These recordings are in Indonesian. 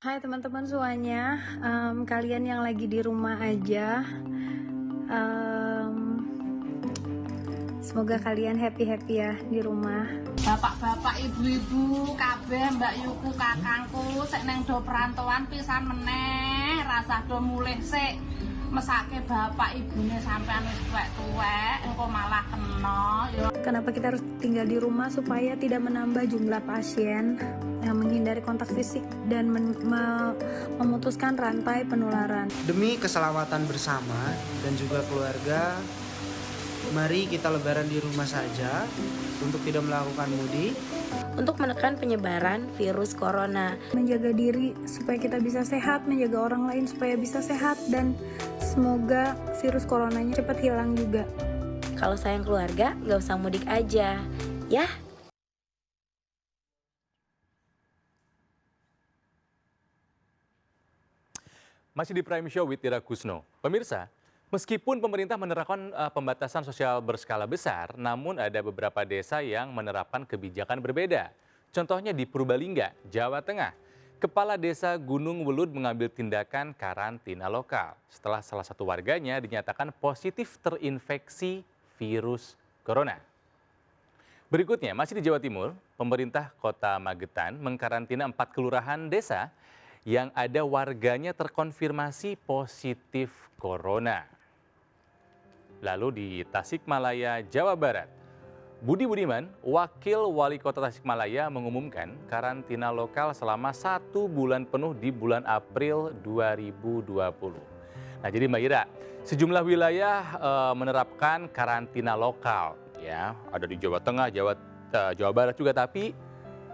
Hai teman-teman semuanya, kalian yang lagi di rumah aja, em, semoga kalian happy-happy ya di rumah. Bapak-bapak, ibu-ibu, kabeh, mbak Yuku, kakangku, sik neng do perantauan pisan meneh, rasah do mulih sik. Mesake bapak ibune sampean wis tuwek-tuwek, engko malah kena. Kenapa kita harus tinggal di rumah? Supaya tidak menambah jumlah pasien, yang menghindari kontak fisik dan memutuskan rantai penularan. Demi keselamatan bersama dan juga keluarga, mari kita lebaran di rumah saja untuk tidak melakukan mudik. Untuk menekan penyebaran virus corona. Menjaga diri supaya kita bisa sehat, menjaga orang lain supaya bisa sehat, dan semoga virus coronanya cepat hilang juga. Kalau sayang keluarga, gak usah mudik aja, ya. Masih di Prime Show with Ira Kusno. Pemirsa, meskipun pemerintah menerapkan pembatasan sosial berskala besar, namun ada beberapa desa yang menerapkan kebijakan berbeda. Contohnya di Purbalingga, Jawa Tengah. Kepala Desa Gunung Welud mengambil tindakan karantina lokal setelah salah satu warganya dinyatakan positif terinfeksi virus corona. Berikutnya, masih di Jawa Timur, pemerintah Kota Magetan mengkarantina 4 kelurahan desa yang ada warganya terkonfirmasi positif corona. Lalu di Tasikmalaya, Jawa Barat, Budi Budiman, Wakil Wali Kota Tasikmalaya mengumumkan karantina lokal selama 1 bulan penuh di bulan April 2020. Nah, jadi Mbak Ira, sejumlah wilayah menerapkan karantina lokal, ya, ada di Jawa Tengah, Jawa Barat juga, tapi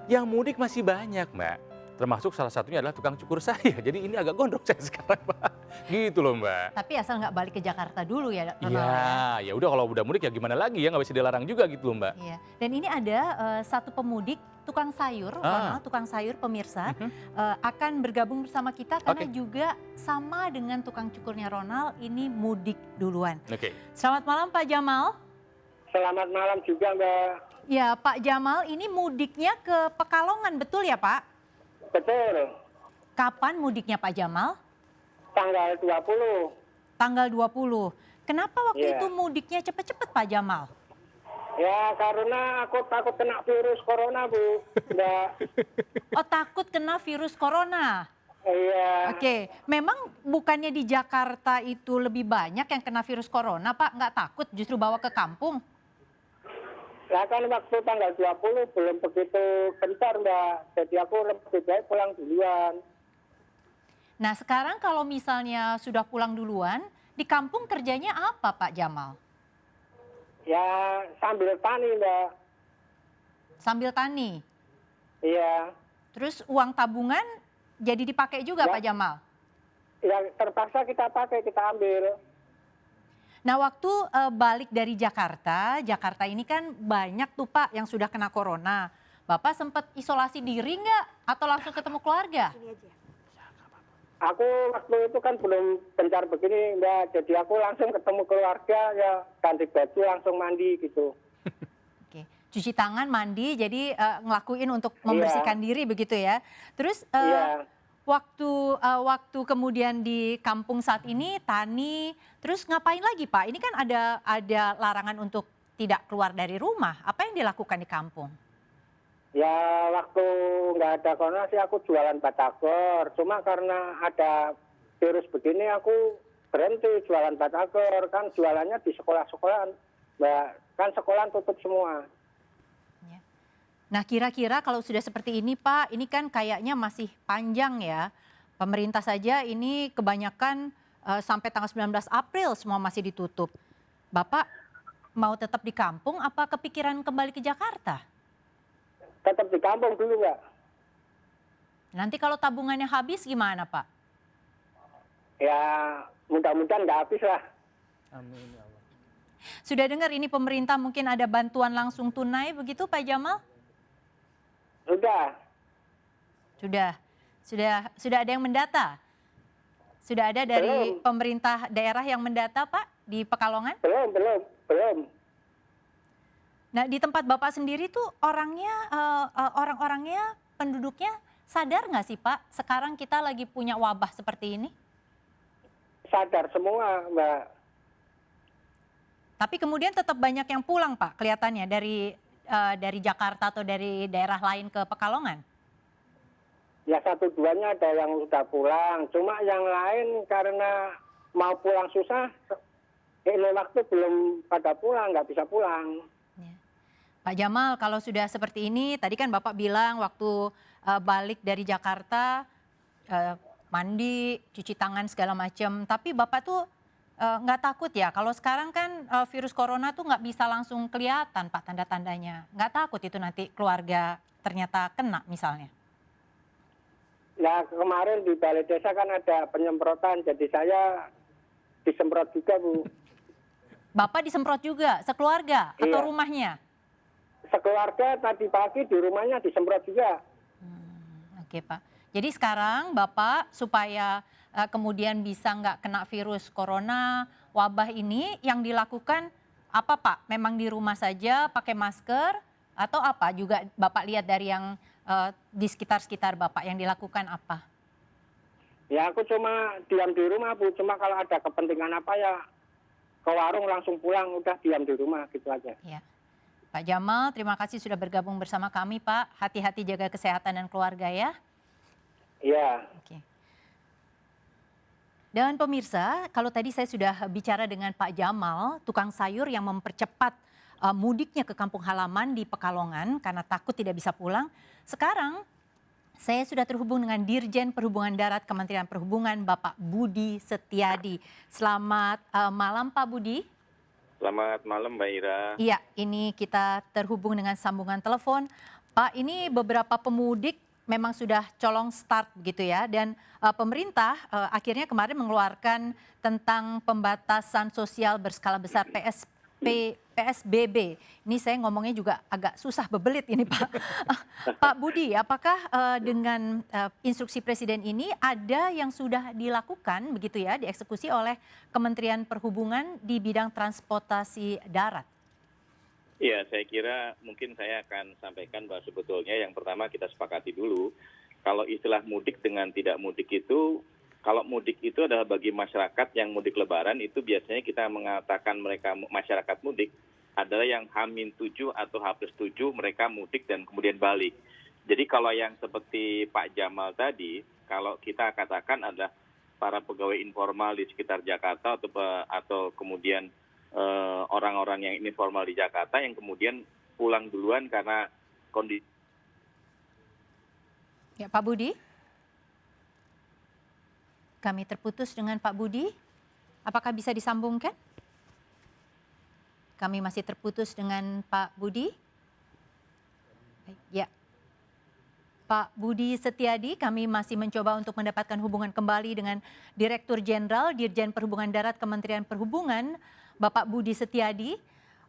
yang mudik masih banyak, Mbak. Termasuk salah satunya adalah tukang cukur saya. Jadi ini agak gondrong saya sekarang, Pak. Gitu loh, Mbak. Tapi asal nggak balik ke Jakarta dulu ya, Ronald. Iya, ya udah kalau udah mudik ya gimana lagi ya, nggak bisa dilarang juga gitu loh, Mbak. Iya. Dan ini ada satu pemudik tukang sayur, Ronald, tukang sayur pemirsa akan bergabung bersama kita karena juga sama dengan tukang cukurnya Ronald, ini mudik duluan. Oke. Selamat malam Pak Jamal. Selamat malam juga, Mbak. Ya Pak Jamal, ini mudiknya ke Pekalongan, betul ya Pak? Betul. Kapan mudiknya Pak Jamal? Tanggal 20. Tanggal 20. Kenapa waktu Iya. itu mudiknya cepet-cepet Pak Jamal? Ya, karena aku takut kena virus corona, Bu. Mbak. Oh, takut kena virus corona. Iya. Oke, memang bukannya di Jakarta itu lebih banyak yang kena virus corona, Pak? Nggak takut justru bawa ke kampung? Lah kan waktu tanggal 20 belum begitu gencar, Mbak. Jadi aku lebih baik pulang duluan. Nah, sekarang kalau misalnya sudah pulang duluan, di kampung kerjanya apa, Pak Jamal? Ya, sambil tani, Mbak. Sambil tani. Iya. Terus uang tabungan jadi dipakai juga, Ya. Pak Jamal? Ya, terpaksa kita pakai, kita ambil. Nah, waktu balik dari Jakarta, Jakarta ini kan banyak tuh Pak yang sudah kena corona. Bapak sempat isolasi diri nggak? Atau langsung ketemu keluarga? Aku waktu itu kan belum gencar begini, Mbak. Jadi aku langsung ketemu keluarga, ya ganti baju, langsung mandi gitu. Oke, cuci tangan, mandi, jadi ngelakuin untuk membersihkan diri begitu ya. Terus Iya. waktu kemudian di kampung saat ini tani, terus ngapain lagi Pak? Ini kan ada larangan untuk tidak keluar dari rumah. Apa yang dilakukan di kampung? Ya waktu nggak ada corona sih aku jualan batagor. Cuma karena ada virus begini aku berhenti jualan batagor. Kan jualannya di sekolah-sekolahan, Mbak. Kan sekolah tutup semua. Ya. Nah, kira-kira kalau sudah seperti ini Pak, ini kan kayaknya masih panjang ya. Pemerintah saja ini kebanyakan sampai tanggal 19 April semua masih ditutup. Bapak mau tetap di kampung apa kepikiran kembali ke Jakarta? Tetap di kampung dulu, Mbak. Nanti kalau tabungannya habis gimana Pak? Ya mudah-mudahan nggak habis lah. Amin ya Allah. Sudah dengar ini pemerintah mungkin ada bantuan langsung tunai begitu Pak Jamal? Sudah. Sudah ada yang mendata? Sudah ada dari Belum. pemerintah daerah yang mendata Pak di Pekalongan? Belum. Nah, di tempat Bapak sendiri tuh orangnya, orang-orangnya, penduduknya sadar nggak sih Pak, sekarang kita lagi punya wabah seperti ini? Sadar semua, Mbak. Tapi kemudian tetap banyak yang pulang Pak, kelihatannya dari Jakarta atau dari daerah lain ke Pekalongan. Ya 1-2-nya ada yang sudah pulang. Cuma yang lain karena mau pulang susah, ini waktu belum pada pulang, nggak bisa pulang. Ya. Pak Jamal, kalau sudah seperti ini, tadi kan Bapak bilang waktu balik dari Jakarta, mandi, cuci tangan segala macam. Tapi Bapak tuh nggak takut ya, kalau sekarang kan virus corona tuh nggak bisa langsung kelihatan Pak tanda-tandanya. Nggak takut itu nanti keluarga ternyata kena misalnya? Ya kemarin di balai desa kan ada penyemprotan, jadi saya disemprot juga, Bu. Bapak disemprot juga, sekeluarga atau Iya. rumahnya? Sekeluarga tadi pagi di rumahnya disemprot juga. Oke Pak. Jadi sekarang Bapak supaya kemudian bisa nggak kena virus corona, wabah ini yang dilakukan apa Pak? Memang di rumah saja pakai masker atau apa? Juga Bapak lihat dari yang di sekitar-sekitar Bapak yang dilakukan apa? Ya aku cuma diam di rumah, Bu. Cuma kalau ada kepentingan apa ya ke warung langsung pulang, udah diam di rumah gitu aja. Ya. Pak Jamal, terima kasih sudah bergabung bersama kami Pak. Hati-hati jaga kesehatan dan keluarga ya. Iya. Oke. Dan pemirsa, kalau tadi saya sudah bicara dengan Pak Jamal, tukang sayur yang mempercepat mudiknya ke kampung halaman di Pekalongan karena takut tidak bisa pulang. Sekarang saya sudah terhubung dengan Dirjen Perhubungan Darat Kementerian Perhubungan, Bapak Budi Setiadi. Selamat malam Pak Budi. Selamat malam Mbak Ira. Iya, ini kita terhubung dengan sambungan telepon. Pak, ini beberapa pemudik memang sudah colong start begitu ya. Dan pemerintah akhirnya kemarin mengeluarkan tentang pembatasan sosial berskala besar PSBB. Ini saya ngomongnya juga agak susah bebelit ini Pak. Pak Budi, apakah dengan instruksi Presiden ini ada yang sudah dilakukan begitu ya, dieksekusi oleh Kementerian Perhubungan di bidang transportasi darat? Iya, saya kira mungkin saya akan sampaikan bahwa sebetulnya yang pertama kita sepakati dulu, kalau istilah mudik dengan tidak mudik itu, kalau mudik itu adalah bagi masyarakat yang mudik lebaran, itu biasanya kita mengatakan mereka masyarakat mudik adalah yang H-7 atau H+7 mereka mudik dan kemudian balik. Jadi kalau yang seperti Pak Jamal tadi, kalau kita katakan adalah para pegawai informal di sekitar Jakarta atau kemudian orang-orang yang informal di Jakarta yang kemudian pulang duluan karena kondisi. Ya Pak Budi, kami terputus dengan Pak Budi. Apakah bisa disambungkan? Kami masih terputus dengan Pak Budi. Ya, Pak Budi Setiadi, kami masih mencoba untuk mendapatkan hubungan kembali dengan Direktur Jenderal Dirjen Perhubungan Darat Kementerian Perhubungan, Bapak Budi Setiadi,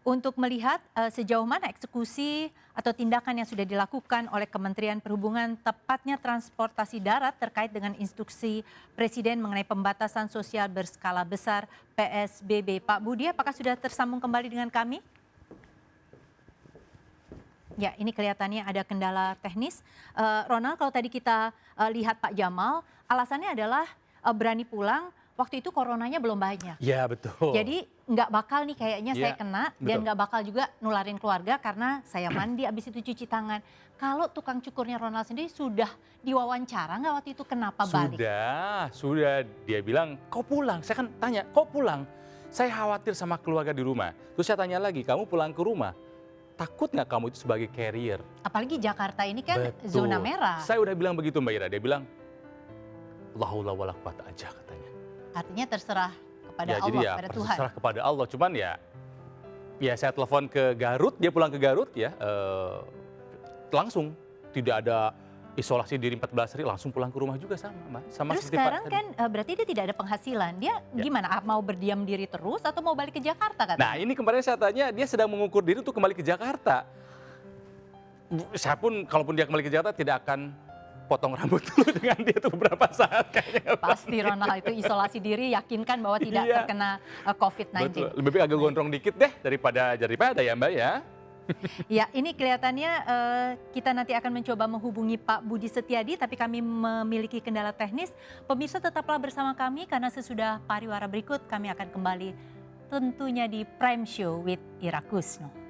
untuk melihat sejauh mana eksekusi atau tindakan yang sudah dilakukan oleh Kementerian Perhubungan, tepatnya transportasi darat terkait dengan instruksi Presiden mengenai pembatasan sosial berskala besar PSBB. Pak Budi, apakah sudah tersambung kembali dengan kami? Ya, ini kelihatannya ada kendala teknis. Ronald, kalau tadi kita lihat Pak Jamal, alasannya adalah berani pulang, waktu itu coronanya belum banyak. Ya betul. Jadi nggak bakal nih kayaknya Ya, saya kena dan nggak bakal juga nularin keluarga karena saya mandi abis itu cuci tangan. Kalau tukang cukurnya Ronald sendiri sudah diwawancara nggak waktu itu kenapa balik? Sudah. Dia bilang, kau pulang. Saya kan tanya, kau pulang? Saya khawatir sama keluarga di rumah. Terus saya tanya lagi, kamu pulang ke rumah, takut nggak kamu itu sebagai carrier? Apalagi Jakarta ini kan Betul. zona merah. Saya udah bilang begitu Mbak Ira. Dia bilang, la haula wala quwata aja katanya. Artinya terserah kepada Ya, Allah, jadi ya kepada Tuhan. terserah kepada Allah. Cuman ya saya telepon ke Garut, dia pulang ke Garut ya, langsung tidak ada isolasi diri 14 hari, langsung pulang ke rumah juga sama Mbak. Sama Terus seperti Pak sekarang tadi. kan berarti dia tidak ada penghasilan. Dia Ya. gimana? Mau berdiam diri terus atau mau balik ke Jakarta katanya? Nah ini kemarin saya tanya, dia sedang mengukur diri untuk kembali ke Jakarta. Saya pun kalaupun dia kembali ke Jakarta tidak akan potong rambut dulu dengan dia tuh beberapa saat kayaknya. Pasti Ronald itu isolasi diri, yakinkan bahwa tidak Iya. terkena COVID-19. Betul. Lebih baik agak gondrong dikit deh daripada ya Mbak ya. Ya, ini kelihatannya kita nanti akan mencoba menghubungi Pak Budi Setiadi, tapi kami memiliki kendala teknis. Pemirsa tetaplah bersama kami karena sesudah pariwara berikut kami akan kembali tentunya di Prime Show with Ira Kusno.